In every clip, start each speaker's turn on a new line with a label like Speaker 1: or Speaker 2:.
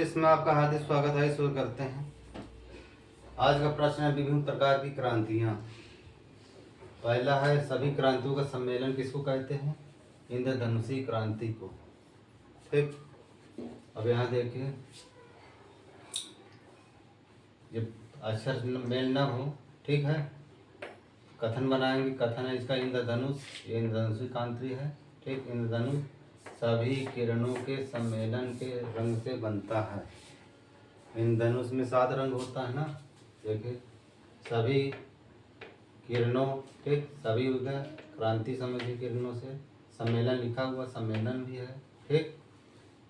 Speaker 1: इसमें आपका हार्दिक स्वागत है। शुरू करते हैं। आज का प्रश्न है विभिन्न प्रकार की क्रांतियाँ। पहला है सभी क्रांतियों का सम्मेलन किसको कहते हैं? इंद्रधनुषी क्रांति को। ठीक, अब यहाँ देखिए, जब अक्षर मेल ना हो, ठीक है, कथन बनाएंगे। कथन है इसका इंद्रधनुष, ये इंद्रधनुषी क्रांति है। ठीक, इंद्रधनुष सभी किरणों के सम्मेलन के रंग से बनता है। इंद्रधनुष में 7 रंग होता है ना, देखिए, सभी किरणों, ठीक, सभी उधर क्रांति समझिए किरणों से, सम्मेलन लिखा हुआ, सम्मेलन भी है, ठीक,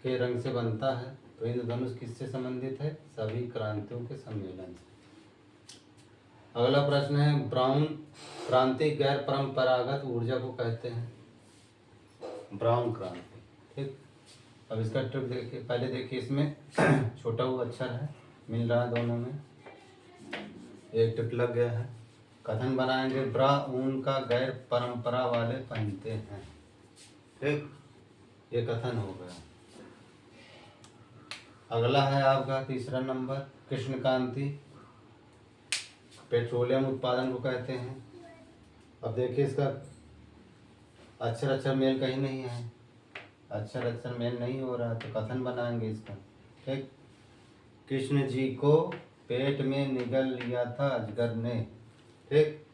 Speaker 1: के रंग से बनता है। तो इंद्रधनुष किससे संबंधित है? सभी क्रांतियों के सम्मेलन से। अगला प्रश्न है ब्राउन क्रांति गैर परंपरागत ऊर्जा को कहते हैं। ब्राउन क्रांति, ठीक। अब इसका ट्रिक देखिए, पहले देखिए, इसमें छोटा वो अक्षर है, मिल रहा है दोनों में, एक ट्रिक लग गया है। कथन बनाएंगे ब्राउन का गैर परंपरा वाले पहनते हैं। ठीक, ये कथन हो गया। अगला है आपका तीसरा नंबर कृष्णकांति पेट्रोलियम उत्पादन को कहते हैं। अब देखिए, इसका अक्षर मेल कहीं नहीं है, अक्षर मेल नहीं हो रहा, तो कथन बनाएंगे इसका। ठीक, कृष्ण जी को पेट में निगल लिया था अजगर ने। ठीक,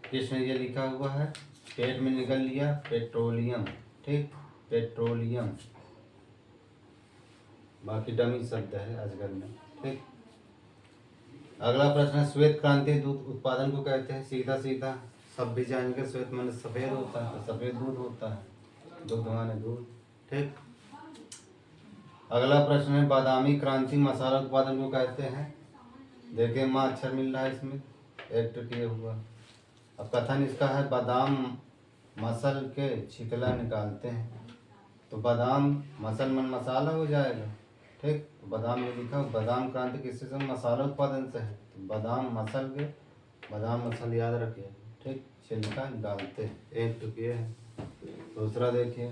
Speaker 1: कृष्ण ये लिखा हुआ है, पेट में निगल लिया, पेट्रोलियम, ठीक, पेट्रोलियम, बाकी डमी शब्द है अजगर में। ठीक, अगला प्रश्न है श्वेत क्रांति दूध उत्पादन को कहते हैं। सीधा सीधा सब भी जानेंगे, श्वेत माने सफेद होता है, तो सफेद दूध होता है, दुग्ध माने दूध। ठीक, अगला प्रश्न है बादामी क्रांति मसाला उत्पादन को कहते हैं। देखिए, माँ अक्षर मिल रहा है इसमें, एक ट्रिक ये हुआ। अब कथन इसका है बादाम मसल के छिकला निकालते हैं। तो बादाम मसल मन मसाला हो जाएगा। ठीक, तो बादाम में लिखा बादाम क्रांति किससे से? मसाला उत्पादन से है। तो बादाम मसल के, बादाम मसल याद रखिए, ठीक, छिलका निकालते हैं, एक ट्रिक ये है। दूसरा देखिए,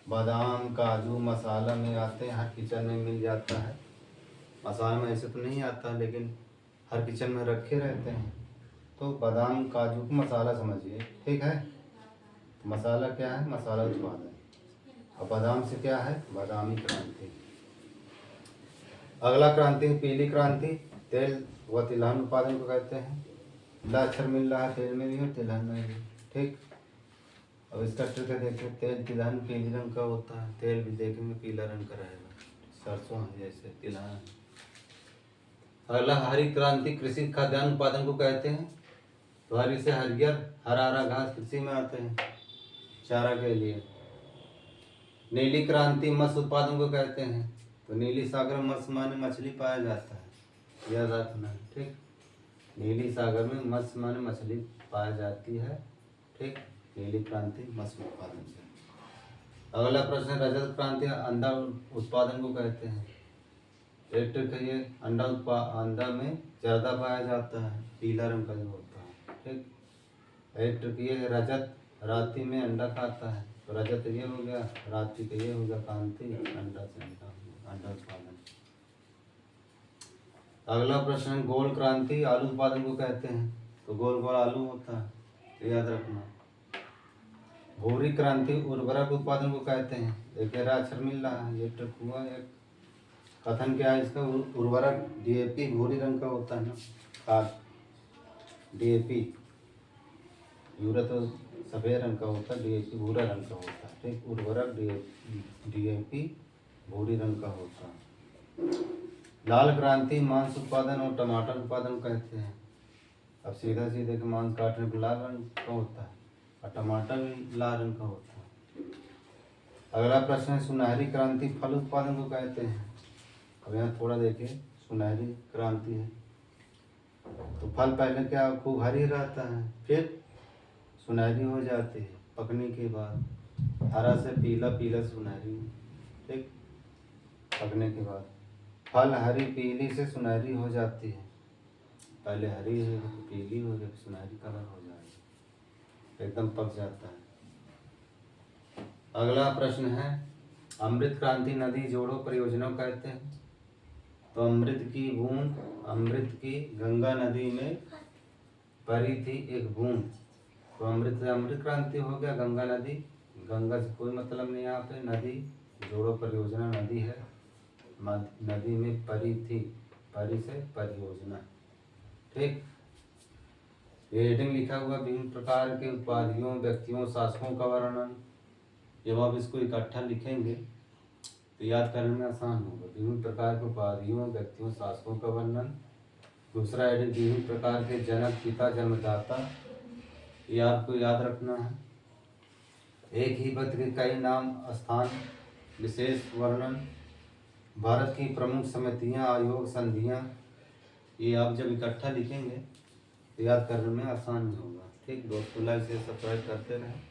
Speaker 1: बादाम काजू मसाला में आते हैं, हर किचन में मिल जाता है। मसाला में ऐसे तो नहीं आता, लेकिन हर किचन में रखे रहते हैं। तो बादाम काजू को मसाला समझिए, ठीक है। तो मसाला क्या है? मसाला उत्पादन। और बादाम से क्या है? बादामी क्रांति। अगला क्रांति है पीली क्रांति, तेल व तिलहन उत्पादन को कहते हैं। ला अक्षर मिल रहा है, तेल में भी और तिलहन में भी। ठीक, अब इसका ट्रिक है, देखिए, तेल तिलहन पीले रंग का होता है, तेल भी देखेंगे पीला रंग का रहेगा, सरसों है जैसे तिलहन। अगला हरी क्रांति कृषि खाद्यान्न उत्पादन को कहते हैं। तो हरी से हरियर, हरा हरा घास कृषि में आते हैं चारा के लिए। नीली क्रांति मत्स्य उत्पादन को कहते हैं। तो नीली सागर में मत्स्य माने मछली पाया जाता है, याद रखना है। ठीक, नीली सागर में मत्स्य माने मछली पाई जाती है। ठीक, नीली क्रांति मत्स्य उत्पादन से। अगला प्रश्न है रजत क्रांति अंडा उत्पादन को कहते हैं। एक ट्रिक है ये, अंडा में ज़्यादा पाया जाता है, पीला रंग का जो होता है। ठीक, एक ट्रिक ये है, रजत राति में अंडा खाता है। तो रजत ये हो गया, राति का ये हो गया क्रांति, अंडा से अंडा उत्पादन। अगला प्रश्न है गोल क्रांति आलू उत्पादन को कहते हैं। तो गोल गोल आलू होता है, तो याद रखना। भूरी क्रांति उर्वरक उत्पादन को कहते हैं। देखिए, अक्षर मिल रहा है, ये ट्रिक हुआ। एक कथन क्या है इसका? उर्वरक डीएपी भूरी रंग का होता है ना, खाद डीएपी, यूरिया तो सफ़ेद रंग का होता है, डीएपी भूरा रंग का होता है। ठीक, उर्वरक डीएपी भूरी रंग का होता है। लाल क्रांति मांस उत्पादन और टमाटर उत्पादन कहते हैं। अब सीधा सीधे के मांस काटने पर लाल रंग का होता है और टमाटर भी लाल रंग का होता है। अगला प्रश्न है सुनहरी क्रांति फल उत्पादन को कहते हैं। अब यहाँ थोड़ा देखिए, सुनहरी क्रांति है तो फल पहले क्या खूब हरी रहता है, फिर सुनहरी हो जाती है पकने के बाद, हरा से पीला, पीला सुनहरी। ठीक, पकने के बाद फल हरी पीली से सुनहरी हो जाती है, पहले हरी है तो पीली हो जाए, सुनहरी कलर हो जाएगा, एकदम पक जाता है। अगला प्रश्न है अमृत क्रांति नदी जोड़ो परियोजना कहते हैं। तो अमृत की बूंद, अमृत की गंगा नदी में पड़ी थी एक बूंद, तो अमृत से अमृत क्रांति हो गया। गंगा नदी, गंगा से कोई मतलब नहीं यहाँ पे, नदी जोड़ो परियोजना नदी है, नदी में परी थी, परी से परियोजना। ठीक, ये हेडिंग लिखा हुआ विभिन्न प्रकार के उपाधियों, व्यक्तियों, शासकों का वर्णन। जब आप इसको इकट्ठा लिखेंगे तो याद करने में आसान होगा। विभिन्न प्रकार के उपाधियों, व्यक्तियों, शासकों का वर्णन। दूसरा हेडिंग विभिन्न प्रकार के जनक, पिता, जन्मदाता, ये आपको याद रखना है। एक ही पद के कई नाम, स्थान, विशेष वर्णन। भारत की प्रमुख समितियां, आयोग, संधियां, ये आप जब इकट्ठा लिखेंगे तो याद करने में आसान होगा। ठीक दोस्तों, लाइक से सब्सक्राइब करते रहें।